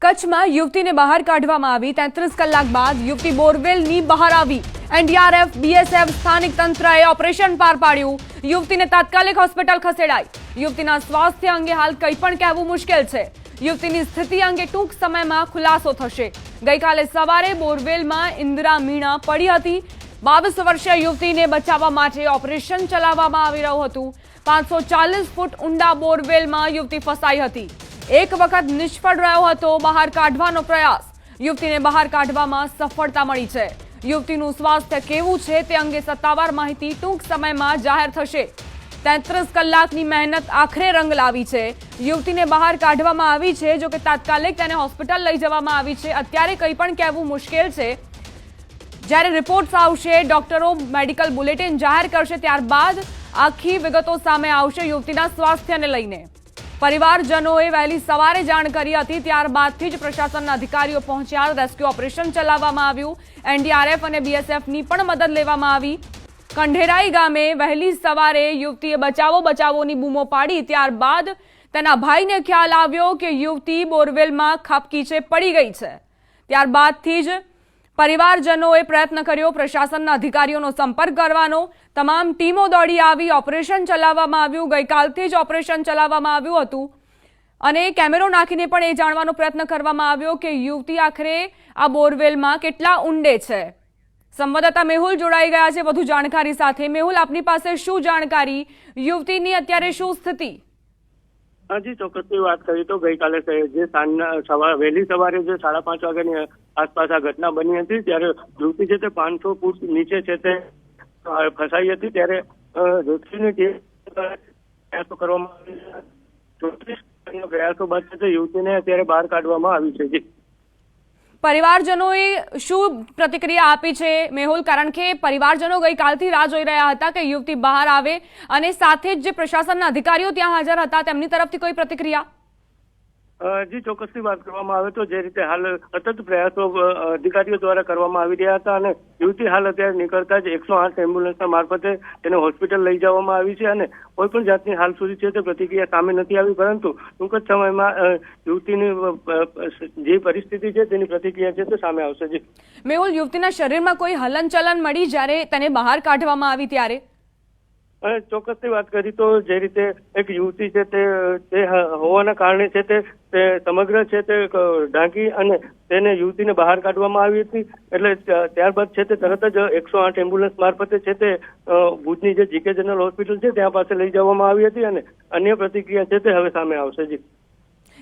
કચ્છમાં યુવતીને બહાર કાઢવામાં આવી 33 કલાક બાદ યુવતી બોરવેલની બહાર આવી। એનડીઆરએફ, બીએસએફ, સ્થાનિક તંત્રએ ઓપરેશન પાર પાડ્યું। યુવતીને તાત્કાલિક હોસ્પિટલ ખસેડાઈ। યુવતીના સ્વાસ્થ્ય અંગે હાલ કંઈ પણ કહેવું મુશ્કેલ છે। યુવતીની સ્થિતિ અંગે ટૂંક સમયમાં ખુલાસો થશે। ગઈકાલે સવારે બોરવેલમાં ઇન્દિરા મીણા પડી હતી। 22 વર્ષીય યુવતીને બચાવવા માટે ઓપરેશન ચલાવવામાં આવી રહ્યું હતું। 540 ફૂટ ઊંડા બોરવેલમાં યુવતી ફસાઈ હતી। એક વખત નિષ્ફળ રહ્યો હતો બહાર કાઢવાનો પ્રયાસ। યુવતીને બહાર કાઢવામાં સફળતા મળી છે। યુવતીનું સ્વાસ્થ્ય કેવું છે તે અંગે સત્તાવાર માહિતી ટૂંક સમયમાં જાહેર થશે। 33 કલાકની મહેનત આખરે રંગ લાવી છે। યુવતીને બહાર કાઢવામાં આવી છે, જો કે તાત્કાલિક તેને હોસ્પિટલ લઈ જવામાં આવી છે। અત્યારે કંઈ પણ કહેવું મુશ્કેલ છે। જ્યારે રિપોર્ટ્સ આવશે, ડોક્ટરો મેડિકલ બુલેટિન જાહેર કરશે, ત્યારબાદ આખી વિગતો સામે આવશે યુવતીના સ્વાસ્થ્યને લઈને। પરિવારજનોએ વહેલી સવારે જાણ કરી હતી, ત્યારબાદથી જ પ્રશાસનના અધિકારીઓ પહોંચ્યા। રેસ્ક્યુ ઓપરેશન ચલાવવામાં આવ્યું। એનડીઆરએફ અને બીએસએફની પણ મદદ લેવામાં આવી। કંઢેરાઈ ગામે વહેલી સવારે યુવતીએ બચાવો બચાવોની બૂમો પાડી। ત્યારબાદ તેના ભાઈને ખ્યાલ આવ્યો કે યુવતી બોરવેલમાં ખાબકી છે, પડી ગઈ છે। ત્યારબાદથી જ પરિવારજનોએ પ્રયત્ન કર્યો પ્રશાસનના અધિકારીઓનો સંપર્ક કરવાનો। તમામ ટીમો દોડી આવી, ઓપરેશન ચલાવવામાં આવ્યું। ગઈકાલથી જ ઓપરેશન ચલાવવામાં આવ્યું હતું અને કેમેરો નાખીને પણ એ જાણવાનો પ્રયત્ન કરવામાં આવ્યો કે યુવતી આખરે આ બોરવેલમાં કેટલા ઊંડે છે। સંવાદદાતા મેહુલ જોડાઈ ગયા છે વધુ જાણકારી સાથે। મેહુલ, આપની પાસે શું જાણકારી? યુવતીની અત્યારે શું સ્થિતિ? જી, ચોક્કસની વાત કરીએ તો ગઈકાલે જે વહેલી સવારે જે 5:30 વાગ્યાની આસપાસ આ ઘટના બની હતી, ત્યારે યુવતી છે તે 500 ફૂટ નીચે છે તે ફસાઈ હતી। ત્યારે રેસ્ક્યુની ટીમ પ્રયાસો કરવામાં આવી। 34 પ્રયાસો બાદ છે તે યુવતીને અત્યારે બહાર કાઢવામાં આવી છે। જી, પરિવારજનોએ શું પ્રતિક્રિયા આપી છે મેહુલ? કારણ કે પરિવારજનો ગઈકાલથી રાહ જોઈ રહ્યા હતા કે યુવતી બહાર આવે, અને સાથે જ જે પ્રશાસનના અધિકારીઓ ત્યાં હાજર હતા તેમની તરફથી કોઈ પ્રતિક્રિયા? જી, ચોક્કસની વાત કરવામાં આવે તો જે રીતે હાલ સતત પ્રયાસો અધિકારીઓ દ્વારા કરવામાં આવી રહ્યા હતા અને યુવતી હાલ અત્યારે નીકળતા જ 108 એમ્બ્યુલન્સના મારફતે તેને હોસ્પિટલ લઈ જવામાં આવી છે અને કોઈ પણ જાતની હાલ સુધી છે તે પ્રતિક્રિયા સામે નથી આવી, પરંતુ ટૂંક જ સમયમાં યુવતીની જે પરિસ્થિતિ છે તેની પ્રતિક્રિયા છે તે સામે આવશે। જી મેહુલ, યુવતીના શરીરમાં કોઈ હલનચલન મળી જ્યારે તેને બહાર કાઢવામાં આવી ત્યારે? ચોક્કસની વાત કરી તો જે રીતે એક યુવતી છે તે હોવાના કારણે છે તે સમગ્ર છે તે ઢાંકી અને તેને યુવતીને બહાર કાઢવામાં આવી હતી। એટલે ત્યારબાદ છે તે તરત જ 108 એમ્બ્યુલન્સ મારફતે છે તે ભુજની જે જીકે જનરલ હોસ્પિટલ છે ત્યાં પાસે લઈ જવામાં આવી હતી અને અન્ય પ્રતિક્રિયા છે તે હવે સામે આવશે। જી,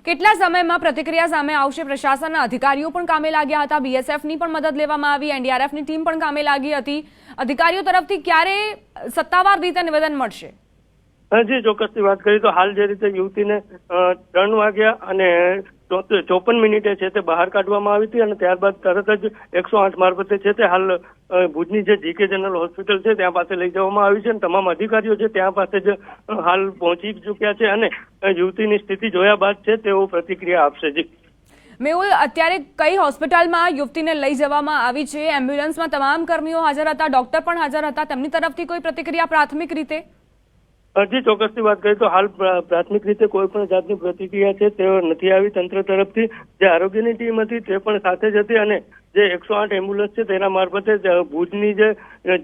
કેટલા સમયમાં પ્રતિક્રિયા સામે આવશે? પ્રશાસનના અધિકારીઓ પણ કામે લાગ્યા હતા, બીએસએફની પણ મદદ લેવામાં આવી, એનડીઆરએફની ટીમ પણ કામે લાગી હતી। અધિકારીઓ તરફથી ક્યારે સત્તાવાર રીતે નિવેદન મળશે? જી, ચોક્કસની વાત કરીએ તો હાલ જે રીતે યુવતીને 3 વાગ્યા અને 54 મિનિટે છે તે બહાર કાઢવામાં આવી હતી અને ત્યારબાદ તરત જ 108 મારફતે છે તે હાલ ભુજની જે જીકે જનરલ હોસ્પિટલ છે ત્યાં પાસે લઈ જવામાં આવી છે અને તમામ અધિકારીઓ છે ત્યાં પાસે જ હાલ પહોંચી ચૂક્યા છે અને યુવતીની સ્થિતિ જોયા બાદ છે તેઓ પ્રતિક્રિયા આપશે। જી મેહુલ, અત્યારે કઈ હોસ્પિટલમાં યુવતીને લઈ જવામાં આવી છે? એમ્બ્યુલન્સમાં તમામ કર્મીઓ હાજર હતા, ડોક્ટર પણ હાજર હતા, તેમની તરફથી કોઈ પ્રતિક્રિયા પ્રાથમિક રીતે? જી, ચોક્કસની વાત કરીએ તો હાલ પ્રાથમિક રીતે કોઈ પણ જાતની પ્રતિક્રિયા છે તે નથી આવી તંત્ર તરફથી। જે આરોગ્યની ટીમ હતી તે પણ સાથે જ હતી અને જે 108 એમ્બ્યુલન્સ છે તેના મારફતે ભુજની જે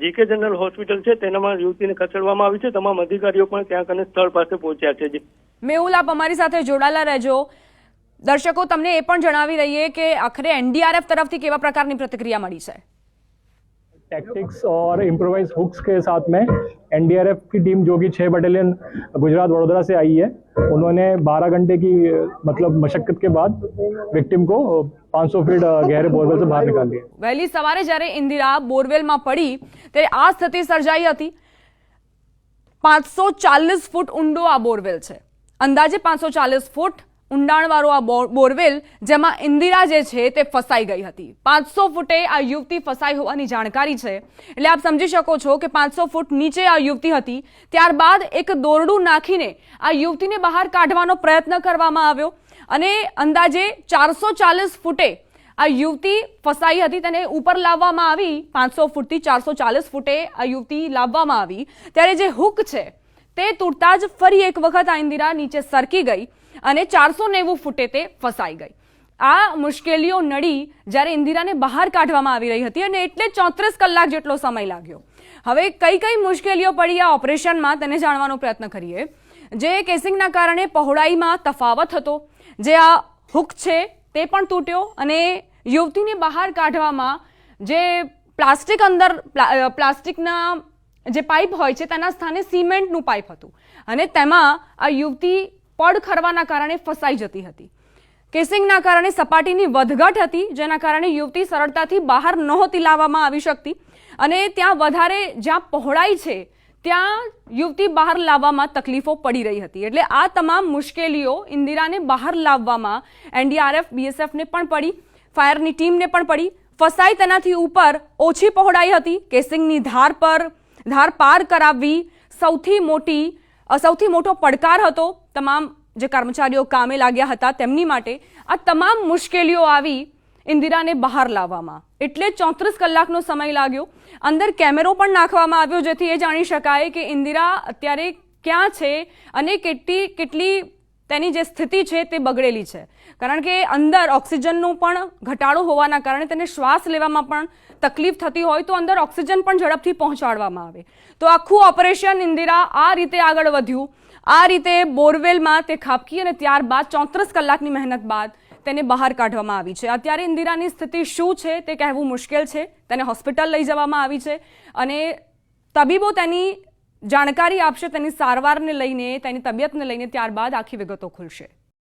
જીકે જનરલ હોસ્પિટલ છે તેનામાં યુવતીને ખસેડવામાં આવી છે। તમામ અધિકારીઓ પણ ત્યાં કને સ્થળ પાસે પહોંચ્યા છે। જી મેહુલ, આપ અમારી સાથે જોડાયેલા રહેજો। દર્શકો, તમને એ પણ જણાવી રહીએ કે આખરે એનડીઆરએફ તરફથી કેવા પ્રકારની પ્રતિક્રિયા મળી છે? टैक्टिक्स और इम्प्रोवाइज हुक्स के साथ में एनडीआरएफ की टीम जो कि 6 बटालियन गुजरात वडोदरा से आई है, उन्होंने 12 घंटे की मतलब मशक्कत के बाद विक्टिम को 500 फीट गहरे बोरवेल से बाहर निकाल दिया। वહેલી સવારે જ્યારે ઇન્દિરા બોરવેલમાં પડી ત્યારે આ સ્થિતિ સર્જાઈ હતી। 540 ફૂટ ઊંડો આ બોરવેલ છે, અંદાજે 540 ફૂટ ઊંડાણવાળો આ બોરવેલ, જેમાં ઇન્દિરા જે છે તે ફસાઈ ગઈ હતી। 500 ફૂટે આ યુવતી ફસાઈ હોવાની જાણકારી છે, એટલે આપ સમજી શકો છો કે 500 ફૂટ નીચે આ યુવતી હતી। ત્યારબાદ એક દોરડું નાખીને આ યુવતીને બહાર કાઢવાનો પ્રયત્ન કરવામાં આવ્યો અને અંદાજે 440 ફૂટે આ યુવતી ફસાઈ હતી, તેને ઉપર લાવવામાં આવી। 500 ફૂટથી 440 ફૂટે આ યુવતી લાવવામાં આવી ત્યારે જે હુક છે તે તૂટતા જ ફરી એક વખત આ ઇન્દિરા નીચે સરકી ગઈ અને 490 ફૂટે તે ફસાઈ ગઈ। આ મુશ્કેલીઓ નડી જ્યારે ઇન્દિરાને બહાર કાઢવામાં આવી રહી હતી અને એટલે 34 કલાક જેટલો સમય લાગ્યો. હવે કઈ મુશ્કેલીઓ પડી આ ઓપરેશનમાં તેને જાણવાનો પ્રયત્ન કરીએ. જે કેસિંગના કારણે પહોળાઈમાં તફાવત હતો, જે આ હુક છે તે પણ તૂટ્યો અને યુવતીને બહાર કાઢવામાં જે પ્લાસ્ટિકના જે પાઇપ હોય છે તેના સ્થાને સિમેન્ટનું પાઇપ હતું અને તેમાં આ યુવતી પડ ખરવાના કારણે ફસાઈ જતી હતી. કેસિંગના કારણે સપાટીની વધઘટ હતી, જેના કારણે યુવતી સરળતાથી બહાર નહોતી લાવવામાં આવી શકતી અને ત્યાં વધારે જ્યાં પહોળાઈ છે ત્યાં યુવતી બહાર લાવવામાં તકલીફો પડી રહી હતી. એટલે આ તમામ મુશ્કેલીઓ ઇન્દિરાને બહાર લાવવામાં એનડીઆરએફ બીએસએફને પણ પડી, ફાયરની ટીમને પણ પડી. ફસાઈ તેનાથી ઉપર ઓછી પહોળાઈ હતી. કેસિંગની ધાર પાર કરાવવી સૌથી મોટો પડકાર હતો તમામ જે કર્મચારીઓ કામે લાગ્યા હતા તેમની માટે. આ તમામ મુશ્કેલીઓ આવી ઇન્દિરાને બહાર લાવવામાં, એટલે 34 કલાકનો સમય લાગ્યો. અંદર કેમેરો પણ નાખવામાં આવ્યો જેથી એ જાણી શકાય કે ઇન્દિરા અત્યારે ક્યાં છે અને કેટલી તેની જે સ્થિતિ છે તે બગડેલી છે. કારણ કે અંદર ઓક્સિજનનો પણ ઘટાડો હોવાના કારણે તેને શ્વાસ લેવામાં પણ તકલીફ થતી હોય તો અંદર ઓક્સિજન પણ ઝડપથી પહોંચાડવામાં આવે. તો આખું ઓપરેશન ઇન્દિરા આ રીતે આગળ વધ્યું. આ રીતે બોરવેલમાં તે ખાબકી અને ત્યારબાદ 34 કલાકની મહેનત બાદ તેને બહાર કાઢવામાં આવી છે. અત્યારે ઇન્દિરાની સ્થિતિ શું છે તે કહેવું મુશ્કેલ છે. તેને હોસ્પિટલ લઈ જવામાં આવી છે અને તબીબો તેની જાણકારી આપશે, તેની સારવારને લઈને, તેની તબિયતને લઈને ત્યારબાદ આખી વિગતો ખુલશે.